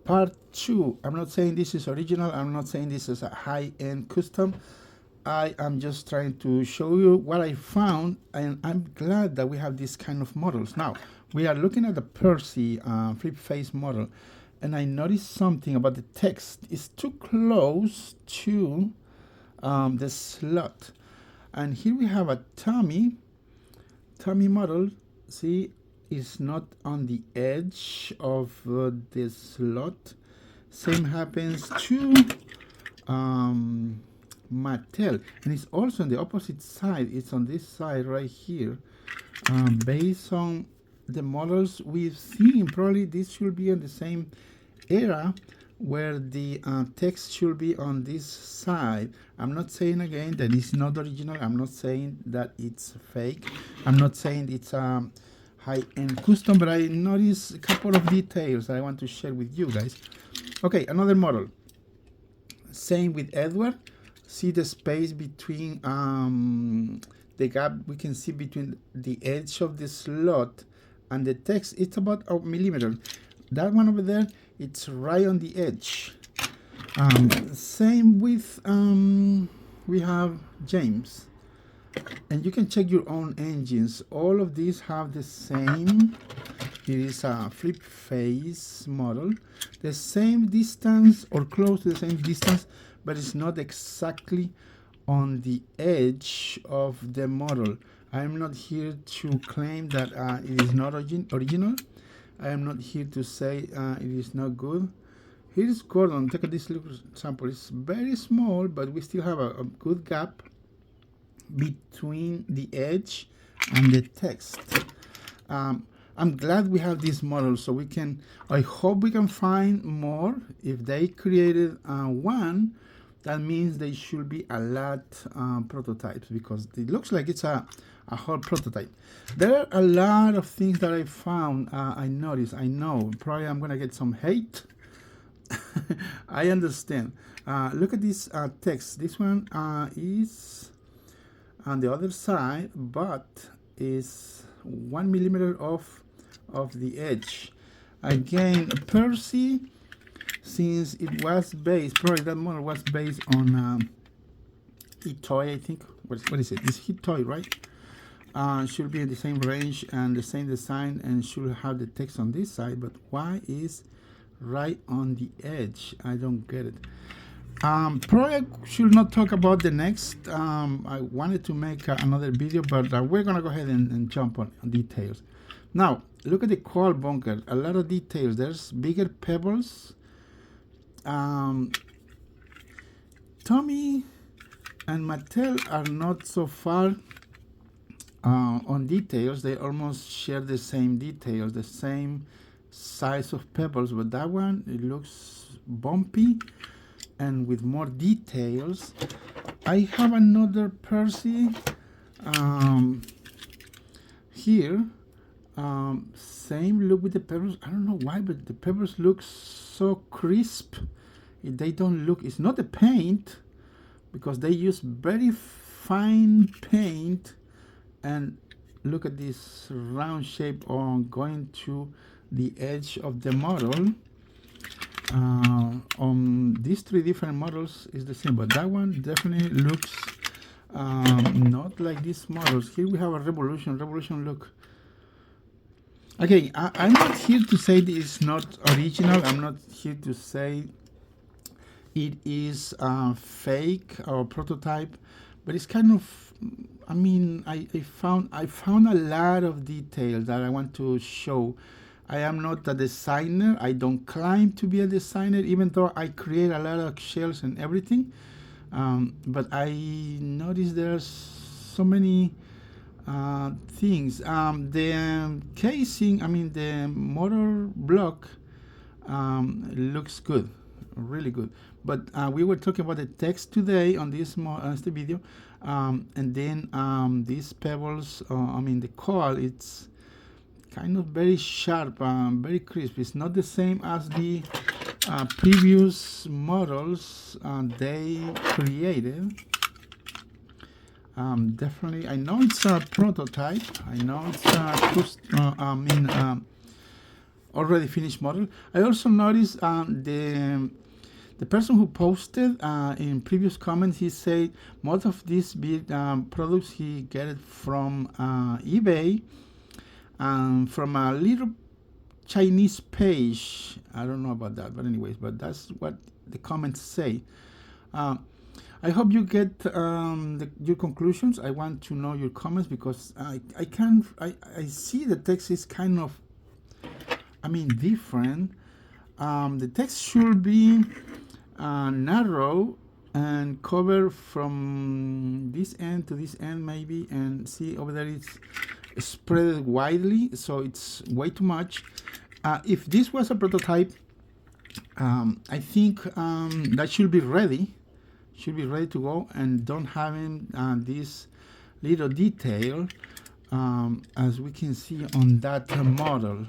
part 2. I'm not saying this is original. I'm not saying this is a high-end custom. I am just trying to show you what I found, and I'm glad that we have these kind of models. Now, we are looking at the Percy flip face model, and I noticed something about the text. It's too close to the slot. And here we have a Tomy model. See, it's not on the edge of the slot. Same happens to Mattel, and it's also on the opposite side. It's on this side right here. Based on the models we've seen, probably this should be in the same era where the text should be on this side. I'm not saying again that it's not original. I'm not saying that it's fake. I'm not saying it's high-end custom, but I noticed a couple of details that I want to share with you guys. Okay, another model. Same with Edward. See the space between the gap we can see between the edge of the slot and the text. It's about a millimeter. That one over there, it's right on the edge. Same with we have James, and you can check your own engines. All of these have the same. It is a flip face model, the same distance or close to the same distance, but it's not exactly on the edge of the model. I am not here to claim that it is not original. I am not here to say it is not good. Here is Gordon. Take this little sample. It's very small, but we still have a good gap between the edge and the text. I'm glad we have this model, so we can, I hope we can find more. If they created one, that means they should be a lot prototypes, because it looks like it's a whole prototype. There are a lot of things that I found, I noticed. I know probably I'm gonna get some hate. I understand. Look at this text. This one is on the other side, but is 1 millimeter off of the edge. Again, Percy, since it was based, probably that model was based on Hit Toy, I think. What is it? It's Hit Toy, right? Should be in the same range and the same design, and should have the text on this side, but why is right on the edge? I don't get it. Probably I should not talk about the next. I wanted to make another video, but we're gonna go ahead and jump on details. Now, look at the coil bunker. A lot of details. There's bigger pebbles. Tomy and Mattel are not so far on details. They almost share the same details, the same size of pebbles, but that one, it looks bumpy and with more details. I have another Percy here. Same look with the pebbles. I don't know why, but the pebbles look so crisp. They don't look, it's not the paint, because they use very fine paint. And look at this round shape on going to the edge of the model. On these three different models is the same, but that one definitely looks not like these models. Here we have a Revolution look. Okay, I'm not here to say this is not original. I'm not here to say it is fake or prototype, but it's kind of, I mean, I found a lot of details that I want to show. I am not a designer. I don't claim to be a designer, even though I create a lot of shells and everything. But I noticed there's so many things. The casing, I mean, the motor block looks good, really good. But we were talking about the text today on this video, and then these pebbles, I mean, the coil, it's kind of very sharp, very crisp. It's not the same as the previous models they created. Definitely, I know it's a prototype. I know it's already finished model. I also noticed the person who posted in previous comments, he said most of these big products he get it from eBay, from a little Chinese page. I don't know about that, but anyways, but that's what the comments say. I hope you get your conclusions. I want to know your comments because I see the text is kind of, different. The text should be narrow and cover from this end to this end maybe, and see over there it's spread widely, so it's way too much. If this was a prototype, I think that should be ready to go, and don't having this little detail as we can see on that model.